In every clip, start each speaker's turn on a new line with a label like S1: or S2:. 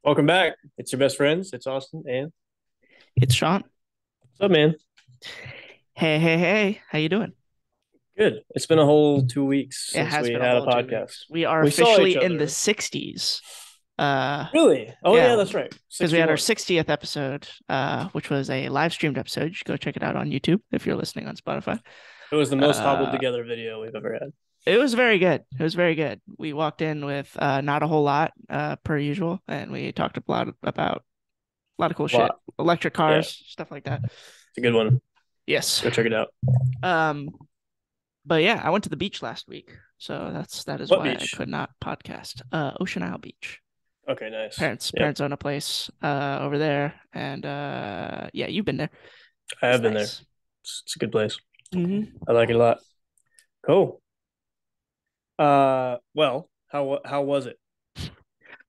S1: Welcome back. It's your best friends. It's Austin and
S2: It's Sean.
S1: what's up, man?
S2: Hey, hey, hey. How you doing?
S1: Good. It's been a whole 2 weeks
S2: It
S1: since
S2: has
S1: we
S2: been a
S1: had a
S2: whole two
S1: podcast.
S2: weeks. We are
S1: We saw each
S2: officially in the
S1: other.
S2: 60s. Uh
S1: Really? Oh yeah,
S2: yeah,
S1: that's right.
S2: because we had our
S1: 61.
S2: 60th episode, which was a live streamed episode. You should go check it out on YouTube if you're listening on Spotify.
S1: It was the most hobbled
S2: Uh
S1: together video we've ever had.
S2: it was very good. It was very good. We walked in with not a whole lot, per usual, and we talked a lot about a lot of cool
S1: A
S2: shit.
S1: lot.
S2: Electric
S1: Yeah,
S2: cars, stuff like that.
S1: it's a good one.
S2: Yes.
S1: Go check it out.
S2: Um But yeah, I went to the beach last week, so that is
S1: What
S2: why I
S1: beach?
S2: could not podcast. Ocean Isle Beach.
S1: Okay, nice. Yep,
S2: Parents own a place over there, and yeah, you've been there.
S1: I
S2: It's
S1: have been there.
S2: nice.
S1: It's a good place.
S2: Hmm.
S1: I like it a lot. Cool. Well, how was it?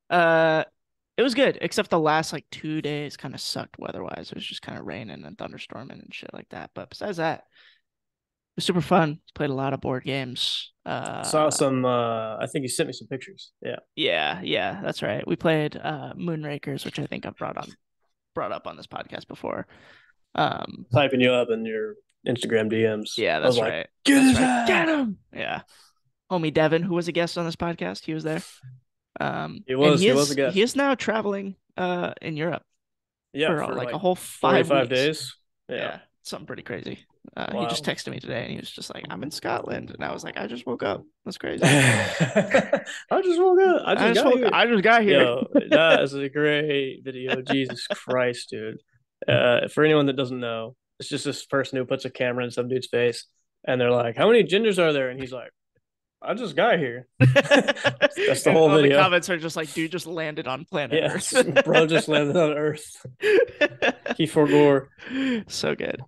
S2: Uh, it was good, except the last like 2 days kind of sucked weather-wise. It was just kind of raining and thunderstorming and shit like that. But besides that, it was super fun. Played a lot of board games.
S1: Saw some. I think you sent me some pictures. Yeah,
S2: Yeah, that's right. We played Moonrakers, which I think I've brought up on this podcast before. Um,
S1: typing you up in your Instagram DMs.
S2: Yeah,
S1: I was
S2: that's
S1: like,
S2: right.
S1: get
S2: That's
S1: his
S2: right. Get
S1: ass.
S2: him. Yeah. Homie Devin, who was a guest on this podcast, he was there. And
S1: He was a
S2: he
S1: guest.
S2: is now traveling in Europe
S1: Yeah,
S2: for
S1: for
S2: like a
S1: like
S2: whole 5 weeks.
S1: 45 days. Yeah.
S2: Yeah, something pretty crazy. He just
S1: Wow.
S2: texted me today and he was just like, I'm in Scotland. And I was like, I just woke up. That's crazy.
S1: I just woke up. I just got here.
S2: I just got here.
S1: Yo, that is a great video. Jesus Christ, dude. For anyone that doesn't know, it's just this person who puts a camera in some dude's face and they're like, how many genders are there? And he's like, I just got here. That's the
S2: And
S1: whole
S2: all the
S1: video.
S2: comments are just like, dude just landed on planet
S1: Yeah.
S2: Earth.
S1: Bro just landed on Earth. He forgore.
S2: So good.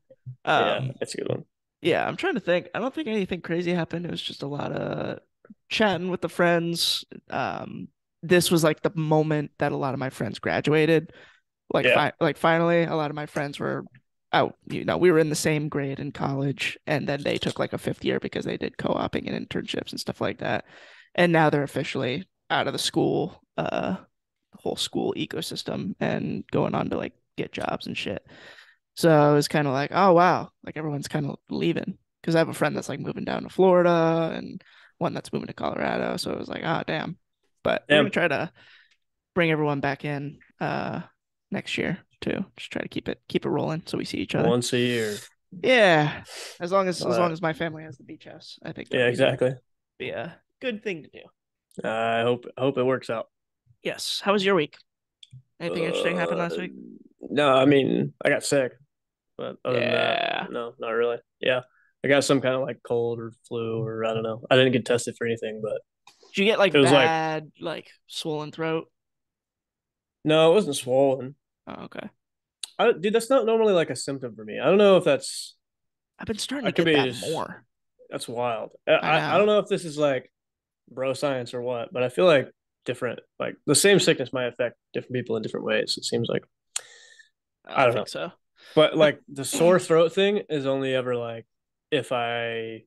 S1: Yeah,
S2: Um,
S1: it's a good one.
S2: Yeah, I'm trying to think. I don't think anything crazy happened. It was just a lot of chatting with the friends. This was like the moment that a lot of my friends graduated.
S1: Yeah.
S2: Like finally, a lot of my friends were out. We were in the same grade in college, and then they took like a fifth year because they did co-oping and internships and stuff like that. And now they're officially out of the school, whole school ecosystem and going on to like get jobs and shit. So I was kind of like, oh wow, like everyone's kind of leaving because I have a friend that's like moving down to Florida and one that's moving to Colorado. So it was like, oh damn. But we're gonna
S1: Damn.
S2: try to bring everyone back in next year too. Just try to keep it rolling so we see each other.
S1: Once a year.
S2: Yeah. As
S1: Uh,
S2: long as my family has the beach house, I think
S1: yeah,
S2: that'll
S1: exactly.
S2: be a good thing to do.
S1: I hope it works out.
S2: Yes. How was your week? Anything interesting happened
S1: Uh,
S2: last week?
S1: no, I mean, I got sick, but other than that,
S2: Yeah.
S1: no, not really. Yeah, I got some kind of like cold or flu or I don't know. I didn't get tested for anything, but
S2: Did you get
S1: it
S2: like
S1: was like,
S2: bad, like swollen throat?
S1: no, it wasn't swollen.
S2: Oh, okay.
S1: Dude, that's not normally like a symptom for me. I don't know if that's,
S2: I've been starting
S1: I
S2: to
S1: could
S2: get
S1: be
S2: that
S1: just,
S2: more.
S1: that's wild.
S2: I
S1: I don't
S2: know.
S1: know if this is like bro science or what, but I feel like different, like the same sickness might affect different people in different ways. It seems like, I
S2: I
S1: don't know.
S2: think so.
S1: But like the sore throat thing is only ever like if I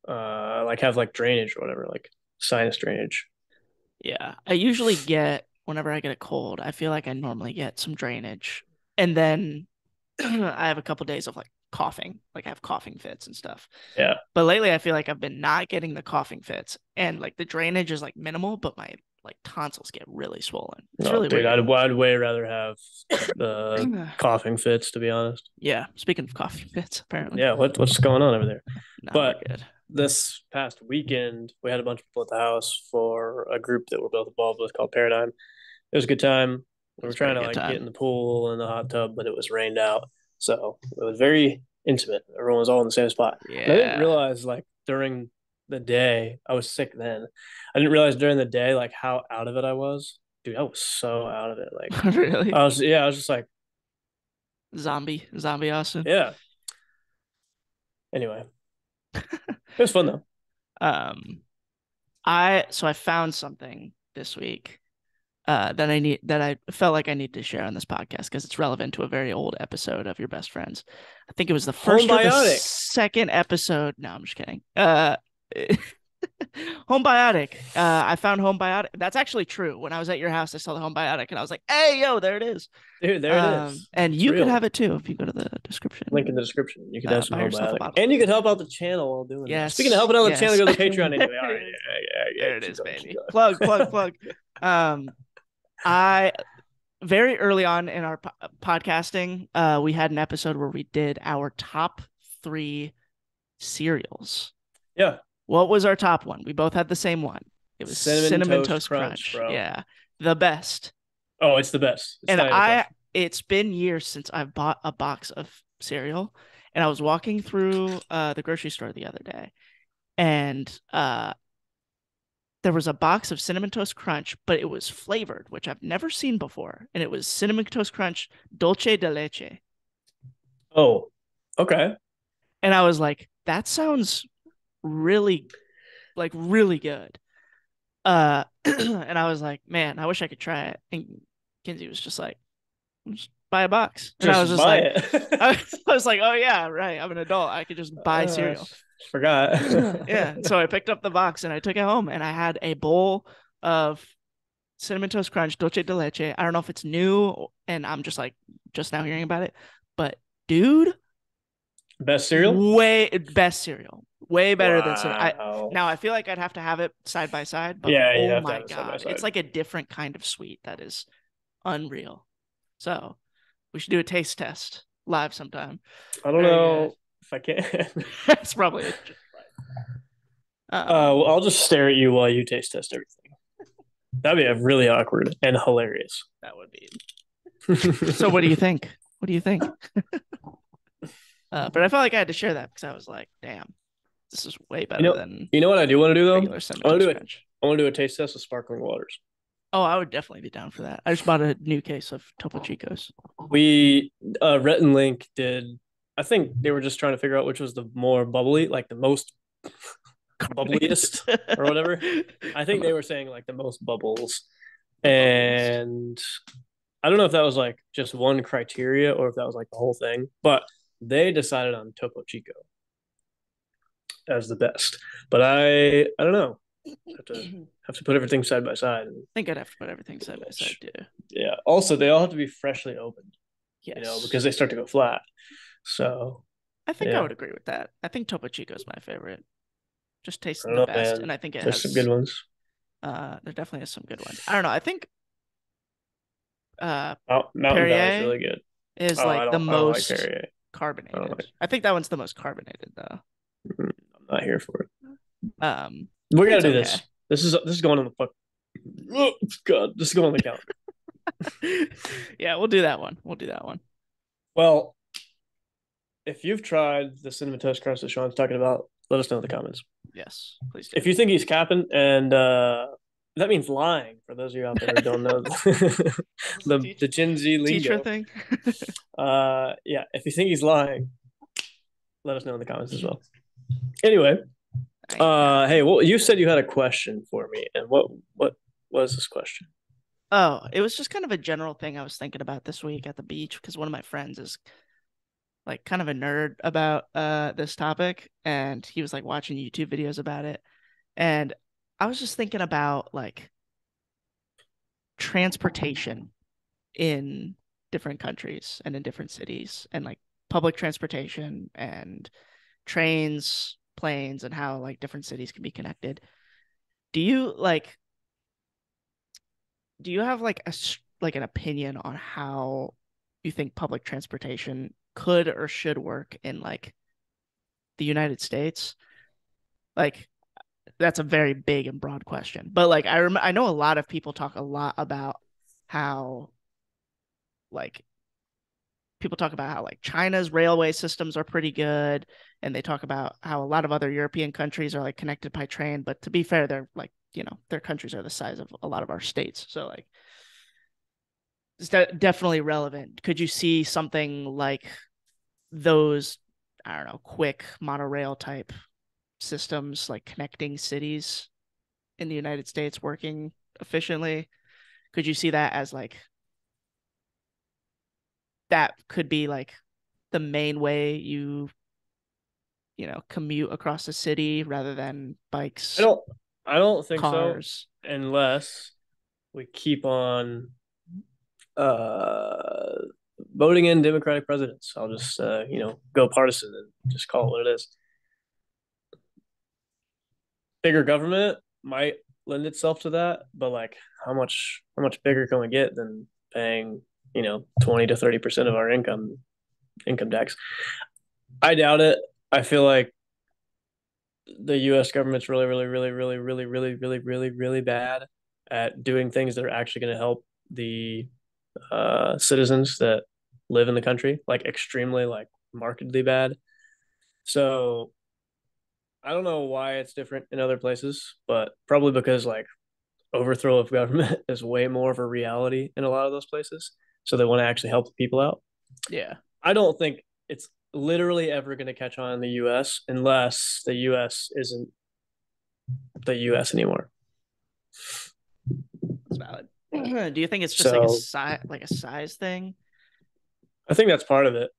S1: like have like drainage or whatever, like sinus drainage.
S2: Yeah. I usually get, whenever I get a cold, I feel like I normally get some drainage. And then I have a couple days of like coughing, like I have coughing fits and stuff.
S1: Yeah.
S2: But lately I feel like I've been not getting the coughing fits and like the drainage is like minimal, but my like tonsils get really swollen. It's
S1: No,
S2: really
S1: dude,
S2: weird.
S1: I'd way rather have the coughing fits to be honest.
S2: Yeah. Speaking of coughing fits, apparently.
S1: Yeah, what's going on over there?
S2: No, we're
S1: But
S2: good.
S1: this past weekend, we had a bunch of people at the house for a group that we're both involved with called Paradigm. It was a good time. We were
S2: It's a very
S1: trying to
S2: good
S1: like get
S2: time.
S1: in the pool and the hot tub, but it was rained out. So it was very intimate. Everyone was all in the same spot. And I didn't
S2: Yeah.
S1: realize like during the day, I was sick then. I didn't realize during the day like how out of it I was. Dude, I was so out of it. Like
S2: Really?
S1: I was just like,
S2: Zombie Austin.
S1: yeah. Anyway, it was fun though.
S2: Um, I found something this week that I felt like I need to share on this podcast because it's relevant to a very old episode of Your Best Friends. I think it was the first or the
S1: HomeBiotic.
S2: second episode. No, I'm just kidding. HomeBiotic. I found HomeBiotic. That's actually true. When I was at your house, I saw the HomeBiotic and I was like, hey, yo, there it is.
S1: Dude, there it is.
S2: And
S1: It's
S2: you could
S1: real.
S2: have it too if you go to the description.
S1: Link in the description. You could have some
S2: Buy yourself a
S1: HomeBiotic.
S2: bottle.
S1: And you could help out the channel while doing that. Speaking of
S2: Yes.
S1: helping out the channel,
S2: Yes.
S1: go to the Patreon
S2: There
S1: anyway. All
S2: it
S1: right.
S2: is.
S1: Yeah.
S2: There it
S1: Keep
S2: is,
S1: going. Keep
S2: baby. Plug,
S1: going.
S2: plug, plug. Um, I very early on in our podcasting, we had an episode where we did our top three cereals.
S1: Yeah.
S2: What was our top one? We both had the same one. It was
S1: Cinnamon
S2: Cinnamon
S1: Toast
S2: Toast
S1: Crunch,
S2: Crunch.
S1: bro.
S2: Yeah, the best.
S1: Oh, it's the best. It's
S2: And
S1: not even a question.
S2: it's been years since I've bought a box of cereal. And I was walking through the grocery store the other day, and there was a box of Cinnamon Toast Crunch, but it was flavored, which I've never seen before. And it was Cinnamon Toast Crunch Dulce de Leche.
S1: Oh, okay.
S2: And I was like, that sounds really, like, really good. And I was like, man, I wish I could try it. And Kinsey was just like, just buy a box. And I was
S1: Just
S2: just
S1: buy
S2: like,
S1: it.
S2: I was like, oh yeah, right. I'm an adult. I could just buy
S1: I
S2: cereal.
S1: forgot.
S2: Yeah. So I picked up the box and I took it home and I had a bowl of Cinnamon Toast Crunch, Dulce de Leche. I don't know if it's new and I'm just like just now hearing about it, but dude,
S1: Best cereal?
S2: way best cereal. Way better than cinnamon.
S1: Wow.
S2: Now I feel like I'd have to have it side by side, but
S1: Yeah, you'd
S2: oh
S1: have to
S2: my
S1: have it side by
S2: god, it's
S1: side.
S2: like a different kind of sweet that is unreal. So we should do a taste test live sometime.
S1: I don't
S2: Very good.
S1: know if I can.
S2: That's probably it.
S1: Well, I'll just stare at you while you taste test everything. That'd be really awkward and hilarious.
S2: That would be. So what do you think? What do you think? But I felt like I had to share that because I was like, damn, this is way
S1: You
S2: better
S1: know,
S2: than
S1: you know what I do want to do though?
S2: regular cinnamon
S1: I want to
S2: toast
S1: do it.
S2: crunch.
S1: I want to do a taste test of sparkling waters.
S2: Oh, I would definitely be down for that. I just bought a new case of Topo Chicos.
S1: We Rhett and Link did. I think they were just trying to figure out which was the more bubbly, like the most bubbliest or whatever. I think they were saying like the most bubbles,
S2: The bubbliest.
S1: and I don't know if that was like just one criteria or if that was like the whole thing, but they decided on Topo Chico as the best. But I don't know. Have to put everything side by side.
S2: I think I'd have to put everything side by side too.
S1: Yeah. Also, they all have to be freshly opened,
S2: Yes.
S1: because they start to go flat. So
S2: I think I
S1: yeah,
S2: would agree with that. I think Topo Chico is my favorite. Just
S1: I
S2: tasted
S1: don't
S2: the
S1: know,
S2: best,
S1: man.
S2: and I think it
S1: There's some good
S2: has.
S1: ones.
S2: There definitely is some good ones. I don't know. I think uh
S1: Mountain Valley's
S2: Perrier
S1: really good.
S2: is
S1: Oh, I
S2: like the
S1: don't. I don't like
S2: most
S1: Perrier. I don't
S2: carbonated.
S1: like.
S2: I think that one's the most carbonated though.
S1: I'm not here for it.
S2: I
S1: We
S2: think
S1: gotta
S2: it's
S1: do
S2: okay.
S1: this. This is going on the fuck. Oh, God, this is going on the calendar.
S2: Yeah, we'll do that one. We'll do that one.
S1: Well, if you've tried the cinnamon toast crunch that Sean's talking about, let us know in the comments.
S2: Yes, please do.
S1: If you think he's capping, and that means lying for those of you out there who don't know the Gen Z
S2: Teacher
S1: lingo.
S2: thing.
S1: Yeah, if you think he's lying, let us know in the comments as well. Anyway, hey, well, you said you had a question for me, and what was this question?
S2: Oh, it was just kind of a general thing I was thinking about this week at the beach because one of my friends is like kind of a nerd about this topic and he was like watching YouTube videos about it. And I was just thinking about like transportation in different countries and in different cities and like public transportation and trains, planes, and how like different cities can be connected. Do you like do you have like like an opinion on how you think public transportation could or should work in like the United States? Like that's a very big and broad question. But like I know a lot of people talk a lot about how like people talk about how like China's railway systems are pretty good and they talk about how a lot of other European countries are like connected by train, but to be fair they're like, their countries are the size of a lot of our states. So like it's definitely relevant. Could you see something like those, I don't know, quick monorail type systems like connecting cities in the United States working efficiently? Could you see that as like that could be like the main way you commute across the city rather than
S1: I
S2: bikes,
S1: don't I don't think so
S2: cars.
S1: unless we keep on uh voting in Democratic presidents. I'll just go partisan and just call it what it is. Bigger government might lend itself to that, but like how much bigger can we get than paying 20 to 30% of our income tax? I doubt it. I feel like the U.S. government's really, really, really, really, really, really, really, really, really bad at doing things that are actually going to help the citizens that live in the country, like extremely, like markedly bad. So I don't know why it's different in other places, but probably because like overthrow of government is way more of a reality in a lot of those places. So they want to actually help the people out.
S2: Yeah,
S1: I don't think it's literally ever going to catch on in the US unless the US isn't the US anymore.
S2: that's valid. Do you think it's just like
S1: So
S2: a size thing?
S1: I think that's part of it.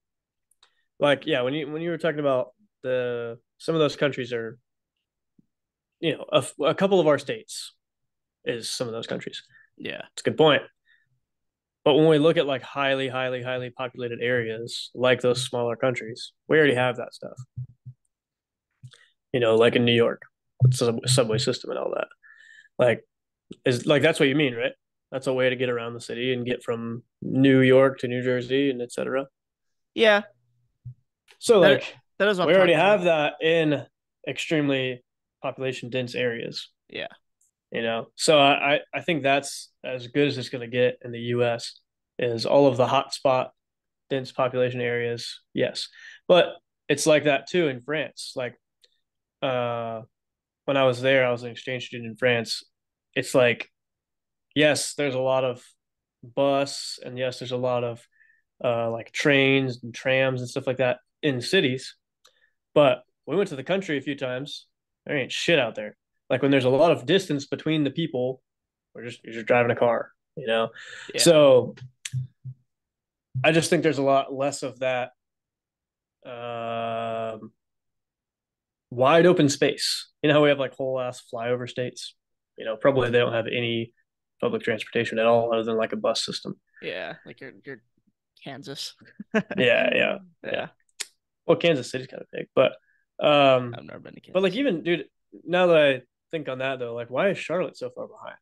S1: Like, yeah, when you were talking about the some of those countries are, a couple of our states is some of those countries.
S2: Yeah,
S1: It's a good point. But when we look at like highly, highly, highly populated areas like those smaller countries, we already have that stuff. Like in New York, it's a subway system and all that. Like, is like that's what you mean, right? That's a way to get around the city and get from New York to New Jersey and etc.
S2: yeah.
S1: So
S2: That
S1: like
S2: that is what I'm
S1: we already
S2: talking about.
S1: have that in extremely population dense areas.
S2: Yeah,
S1: So I think that's as good as it's going to get in the US is all of the hotspot dense population areas. Yes. But it's like that too in France. Like uh when I was there, I was an exchange student in France. It's like, yes, there's a lot of bus and yes, there's a lot of like trains and trams and stuff like that in cities. But we went to the country a few times. There ain't shit out there. Like when there's a lot of distance between the people, you're just driving a car.
S2: yeah,
S1: So I just think there's a lot less of that um, wide open space. You know how we have like whole ass flyover states. Probably they don't have any public transportation at all other than like a bus system.
S2: yeah. Like you're Kansas.
S1: Yeah, yeah, yeah.
S2: Yeah,
S1: Well, Kansas City's kind of big,
S2: I've never been to
S1: but like
S2: Kansas.
S1: even dude, now that I think on that though, like why is Charlotte so far behind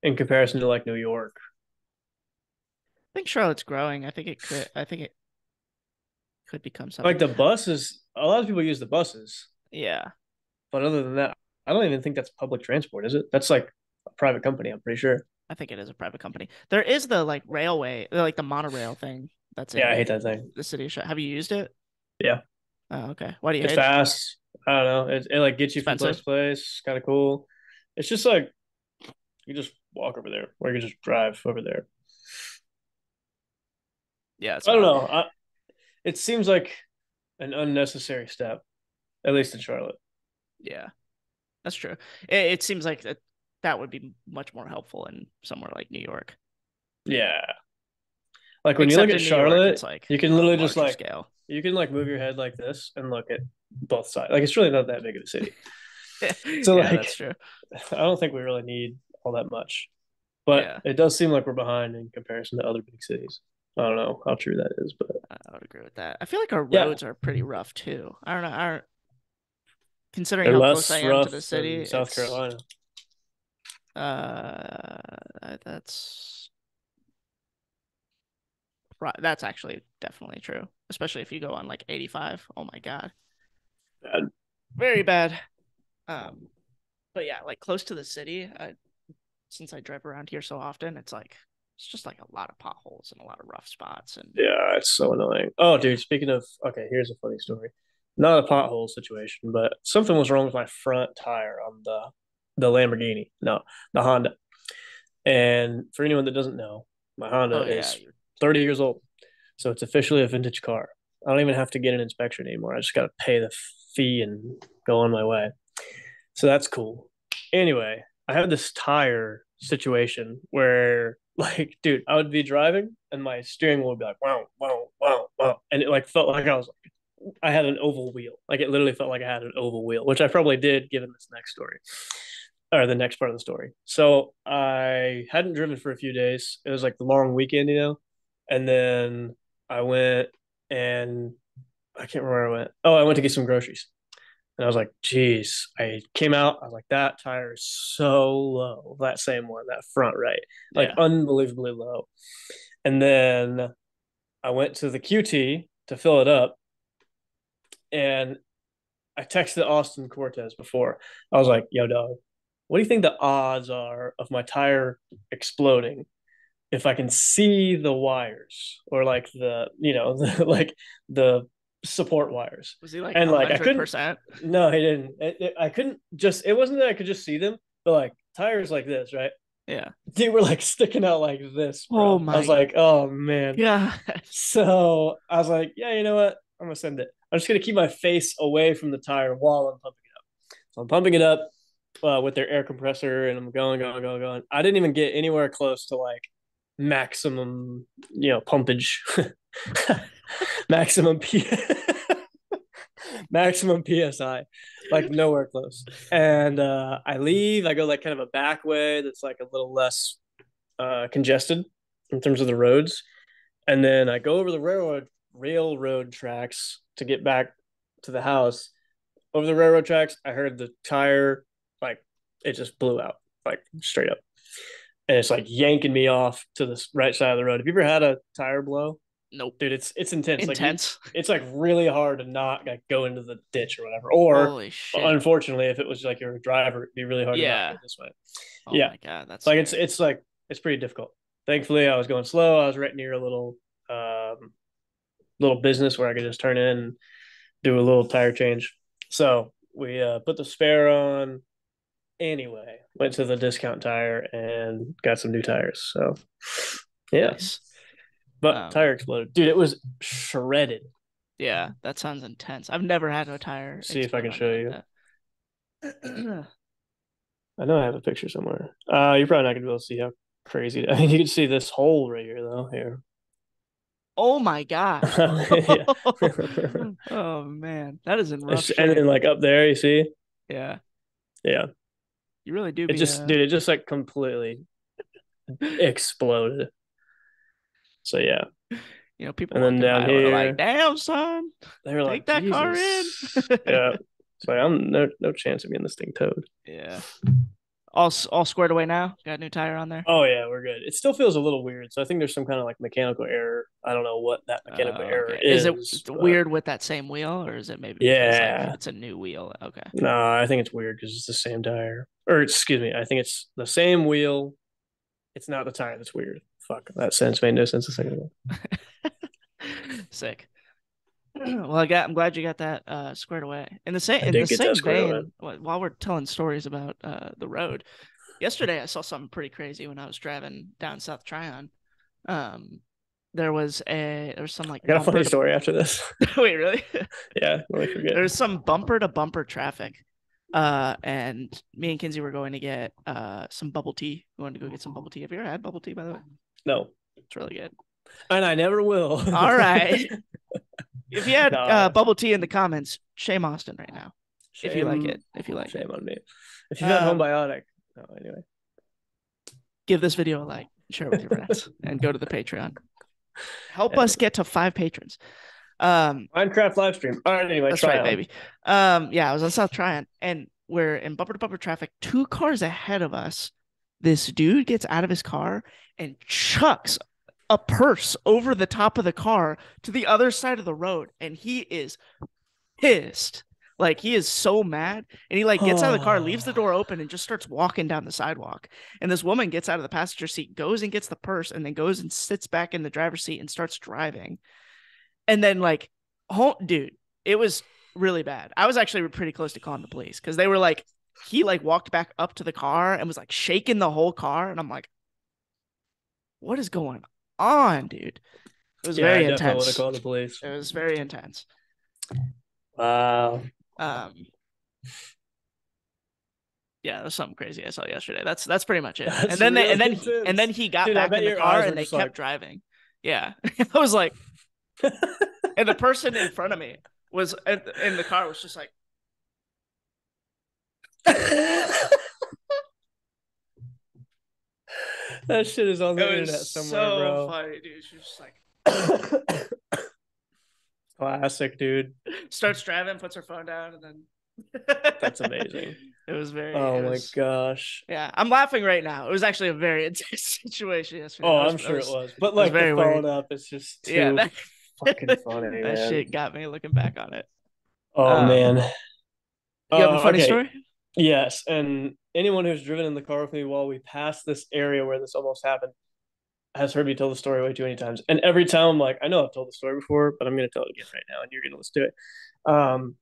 S1: in comparison to like New York?
S2: I think Charlotte's growing. I think it could become something.
S1: Like the buses, a lot of people use the buses,
S2: Yeah,
S1: but other than that, I don't even think that's public transport, is it? That's like a private company, I'm pretty sure.
S2: I think it is a private company. There is the like railway, like the monorail thing that's
S1: Yeah, I
S2: in
S1: hate that thing.
S2: the city. Have you used it?
S1: Yeah,
S2: Oh, okay. Why do you
S1: it's
S2: hate it?
S1: fast. I don't know. It like gets you from place
S2: Expensive?
S1: to place. Kind of cool. It's just like you just walk over there, or you can just drive over there.
S2: Yeah, it's
S1: I don't
S2: valid.
S1: know. It seems like an unnecessary step, at least in Charlotte.
S2: Yeah, that's true. It seems like that would be much more helpful in somewhere like New York.
S1: Yeah, like when you look
S2: Except
S1: at
S2: in New York, it's
S1: Charlotte,
S2: like
S1: you can
S2: a
S1: literally just
S2: larger
S1: like
S2: scale.
S1: you can like move your head like this and look at both sides. Like it's really not that big of a city. So
S2: Yeah, that's
S1: like
S2: true.
S1: I don't think we really need all that much. But
S2: Yeah,
S1: it does seem like we're behind in comparison to other big cities. I don't know how true that is, but
S2: I would agree with that. I feel like our
S1: yeah,
S2: roads are pretty rough too. I don't know. Considering
S1: they're
S2: how close I
S1: less
S2: am to
S1: rough
S2: the city,
S1: than South
S2: it's
S1: Carolina.
S2: that's that's actually definitely true. Especially if you go on like 85. Oh my God.
S1: Bad.
S2: Very bad. Um, but yeah, like close to the city, since I drive around here so often, it's just like a lot of potholes and a lot of rough spots and
S1: Yeah, it's so annoying. Oh,
S2: yeah.
S1: dude, speaking of, okay, here's a funny story. Not a pothole situation, but something was wrong with my front tire on the Lamborghini. No, the Honda. And for anyone that doesn't know, my Honda
S2: Oh yeah,
S1: is
S2: you
S1: 30 years old. So it's officially a vintage car. I don't even have to get an inspection anymore. I just got to pay the fee and go on my way. So that's cool. Anyway, I had this tire situation where, like, dude, I would be driving and my steering wheel would be like, wow, wow, wow, wow. And it like felt like I was like I had an oval wheel. Like it literally felt like I had an oval wheel, which I probably did given this next story or the next part of the story. So I hadn't driven for a few days. It was like the long weekend, and then I went and I can't remember where I went. Oh, I went to get some groceries. And I was like, geez, I came out. I was like, that tire is so low. That same one, that front right, like
S2: Yeah.
S1: unbelievably low. And then I went to the QT to fill it up. And I texted Austin Cortez before. I was like, yo, dog, what do you think the odds are of my tire exploding if I can see the wires or like like the support wires?
S2: Was he like
S1: And like I couldn't,
S2: 100%?
S1: no, he didn't. I couldn't just, it wasn't that I could just see them, but like tires like this, right?
S2: Yeah.
S1: They were like sticking out like this,
S2: Oh
S1: bro. I was
S2: my
S1: like, oh man.
S2: God.
S1: So I was like, yeah, you know what? I'm gonna send it. I'm just gonna keep my face away from the tire while I'm pumping it up. So I'm pumping it up with their air compressor, and I'm going, going, going, going. I didn't even get anywhere close to like maximum, pumpage, maximum P, maximum psi, like nowhere close. And I leave. I go like kind of a back way that's like a little less congested in terms of the roads, and then I go over the railroad tracks to get back to the house. Over the railroad tracks, I heard the tire like it just blew out, like straight up. And it's like yanking me off to the right side of the road. Have you ever had a tire blow?
S2: Nope.
S1: Dude, it's intense. Like
S2: Intense.
S1: it's like really hard to not like go into the ditch or whatever. Or
S2: Holy shit.
S1: unfortunately, if it was like you're a driver, it'd be really hard to not go
S2: Yeah.
S1: this way.
S2: Oh
S1: Yeah,
S2: my God, that's
S1: like
S2: scary.
S1: it's like it's pretty difficult. Thankfully, I was going slow. I was right near a little business where I could just turn in and do a little tire change. So we put the spare on anyway. Went to the discount tire and got some new tires. So yeah,
S2: Nice.
S1: but
S2: Um,
S1: tire exploded, dude. It was shredded.
S2: yeah, that sounds intense. I've never had a tire
S1: See if I
S2: explode
S1: can
S2: on me
S1: show
S2: like
S1: you.
S2: that.
S1: I know I have a picture somewhere. You're probably not gonna be able to see how crazy. I mean, you can see this hole right here, though. Here.
S2: Oh my gosh.
S1: Yeah.
S2: Oh man, that is in rough
S1: And
S2: shape.
S1: then like up there, you see?
S2: Yeah,
S1: Yeah.
S2: you really do
S1: It
S2: be
S1: just, dude, it just like completely exploded. So yeah.
S2: people
S1: And then
S2: walking
S1: down
S2: by were like,
S1: here,
S2: "Damn, son,
S1: they were
S2: take
S1: like,
S2: that car in."
S1: Jesus. Yeah. It's like I'm no chance of getting this thing towed.
S2: Yeah. All squared away now. Got a new tire on there.
S1: Oh yeah, we're good. It still feels a little weird. So I think there's some kind of like mechanical error. I don't know what that mechanical error
S2: Okay. Is it
S1: is, but
S2: weird with that same wheel, or is it maybe because like
S1: yeah.
S2: it's a new wheel? Okay.
S1: No, I think it's weird because it's the same tire. Or excuse me, I think it's the same wheel. It's not the tire that's weird. Fuck, that sense made no sense a second ago.
S2: Sick. Well, I'm glad you got that squared away.
S1: I
S2: In the
S1: did get that
S2: same
S1: squared away.
S2: vein, while we're telling stories about the road, yesterday I saw something pretty crazy when I was driving down South Tryon. Um, there was some like
S1: I got a funny
S2: bumper to
S1: story after this.
S2: wait, really?
S1: Yeah, let me forget.
S2: There's some bumper to bumper traffic. And me and Kinsey were going to get some bubble tea. We wanted to go get some bubble tea. Have you ever had bubble tea, by the way?
S1: No,
S2: It's really good.
S1: and I never will.
S2: All right. If you had
S1: No,
S2: bubble tea in the comments, shame Austin right now. If you like
S1: shame,
S2: it. If you like it.
S1: shame on me. If you've had
S2: Um,
S1: HomeBiotic, no, anyway.
S2: give this video a like, share it with your friends, and go to the Patreon. Help
S1: Yeah.
S2: us get to 5 patrons.
S1: Minecraft live stream. All right, anyway,
S2: That's
S1: try
S2: right,
S1: on.
S2: baby. Yeah, I was on South Tryon, and we're in bumper to bumper traffic. 2 cars ahead of us. This dude gets out of his car and chucks a purse over the top of the car to the other side of the road, and he is pissed. Like he is so mad, and he like gets out of the car, leaves the door open, and just starts walking down the sidewalk. And this woman gets out of the passenger seat, goes and gets the purse, and then goes and sits back in the driver's seat and starts driving. And then like, oh, dude, it was really bad. I was actually pretty close to calling the police because they were like, he like walked back up to the car and was like shaking the whole car, and I'm like, what is going on, dude? It was
S1: Yeah, I
S2: very
S1: definitely would have
S2: intense.
S1: called the police.
S2: It was very intense.
S1: Wow.
S2: Um, yeah, there's something crazy I saw yesterday. That's pretty much it.
S1: That's
S2: And then
S1: intense.
S2: he got
S1: Dude, I
S2: back
S1: bet
S2: in the
S1: your
S2: car
S1: eyes were
S2: and they
S1: just
S2: kept
S1: like,
S2: driving. Yeah. I was like, and the person in front of me was in the car was just like,
S1: That shit is on
S2: it
S1: the
S2: was
S1: internet somewhere,
S2: so
S1: bro.
S2: funny, dude. She was just like,
S1: Classic, dude.
S2: starts driving, puts her phone down, and then
S1: That's amazing.
S2: it
S1: Oh my
S2: was,
S1: gosh.
S2: yeah. I'm laughing right now. It was actually a very intense situation yesterday.
S1: Oh, I'm sure it was. But
S2: It was
S1: like the
S2: very weird.
S1: phone up is just
S2: Yeah,
S1: too fucking funny,
S2: that
S1: man.
S2: shit got me looking back on it.
S1: Oh
S2: Um,
S1: man.
S2: you have a funny
S1: Okay.
S2: story?
S1: Yes. And anyone who's driven in the car with me while we passed this area where this almost happened has heard me tell the story way too many times. And every time I'm like, I know I've told the story before, but I'm going to tell it again right now, and you're going to listen to it.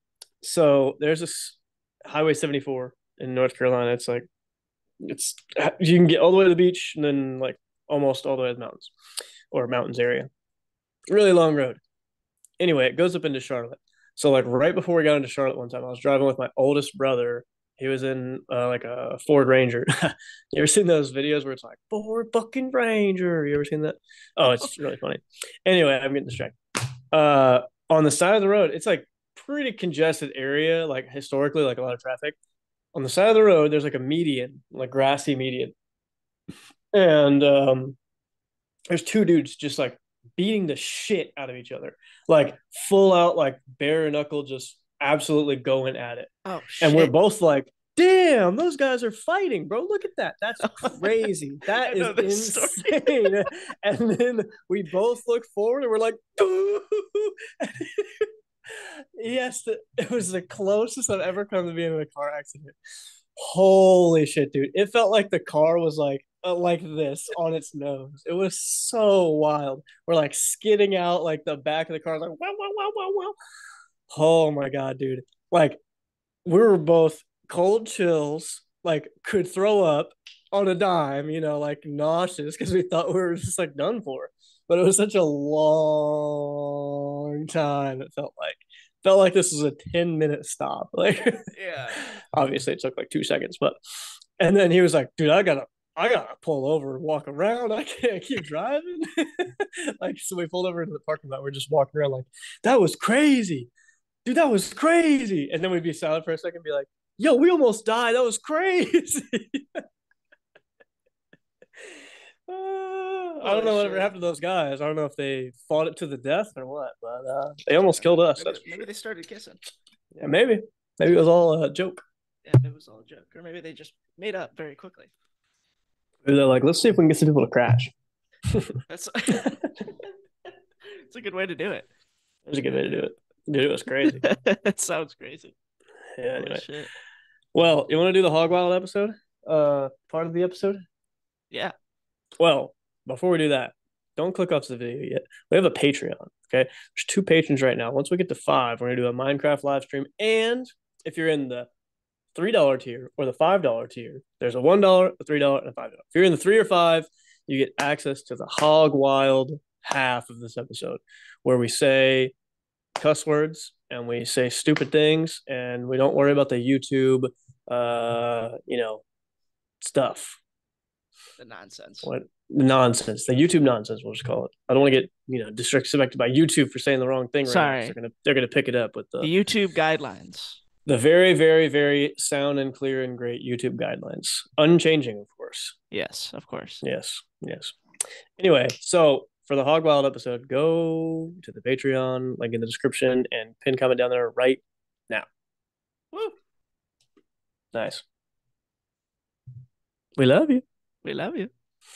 S1: So there's this Highway 74 in North Carolina. It's like it's you can get all the way to the beach and then like almost all the way to the mountains or mountains area. Really long road. Anyway, it goes up into Charlotte. So like right before we got into Charlotte one time, I was driving with my oldest brother. He was in like a Ford Ranger. You ever seen those videos where it's like Ford fucking Ranger? You ever seen that? Oh, it's really funny. Anyway, I'm getting distracted. On the side of the road, it's like pretty congested area, like historically, like a lot of traffic. On the side of the road, there's like a median, like grassy median, and there's two dudes just like beating the shit out of each other, like full out, like bare knuckle, just absolutely going at it.
S2: Oh
S1: And we're
S2: shit!
S1: both like, damn, those guys are fighting, bro. Look at that. That's crazy.
S2: I
S1: That is
S2: know this story.
S1: insane. And then we both look forward and we're like, yes, it was the closest I've ever come to being in a car accident. Holy shit, dude. It felt like the car was like this on its nose. It was so wild. We're like skidding out like the back of the car, like wow, wow, wow, wow, wow. Oh my god, dude. Like we were both cold chills, like could throw up on a dime, like nauseous because we thought we were just like done for. But it was such a long time. It felt like this was a 10-minute stop. Like
S2: Yeah.
S1: obviously it took like 2 seconds, but and then he was like, dude, I gotta pull over and walk around. I can't keep driving. Like, so we pulled over into the parking lot. We're just walking around like, that was crazy. Dude, that was crazy. And then we'd be silent for a second and be like, yo, we almost died. That was crazy. I don't
S2: Holy
S1: know whatever
S2: shit.
S1: happened to those guys. I don't know if they fought it to the death or what, but they almost killed us.
S2: Maybe
S1: That's for
S2: maybe
S1: sure.
S2: they started kissing.
S1: Yeah, maybe. Maybe it was all a joke.
S2: Yeah, maybe it was all a joke, or maybe they just made up very quickly.
S1: Maybe they're like, let's see if we can get some people to crash.
S2: That's it's a good way to do it.
S1: There's a good way to do it. Dude, it was crazy.
S2: That sounds crazy.
S1: Yeah,
S2: Holy
S1: anyway.
S2: shit.
S1: Well, you want to do the Hog Wild episode? Part of the episode?
S2: Yeah.
S1: Well, before we do that, don't click off the video yet. We have a Patreon. Okay. There's two patrons right now. Once we get to five, we're gonna do a Minecraft live stream. And if you're in the $3 tier or the $5 tier, there's a $1, a $3, and a $5. If you're in the 3 or 5, you get access to the Hog Wild half of this episode, where we say cuss words and we say stupid things and we don't worry about the YouTube stuff.
S2: The nonsense.
S1: What nonsense? The YouTube nonsense, we'll just call it. I don't want to get disrespected by YouTube for saying the wrong thing right now, because
S2: Sorry.
S1: they're gonna pick it up with
S2: The YouTube guidelines.
S1: the very, very, very sound and clear and great YouTube guidelines, unchanging, of course.
S2: Yes, of course.
S1: Yes, yes. Anyway, so for the Hog Wild episode, go to the Patreon, link in the description, and pin comment down there right now.
S2: Woo.
S1: Nice. We love you.
S2: We love you.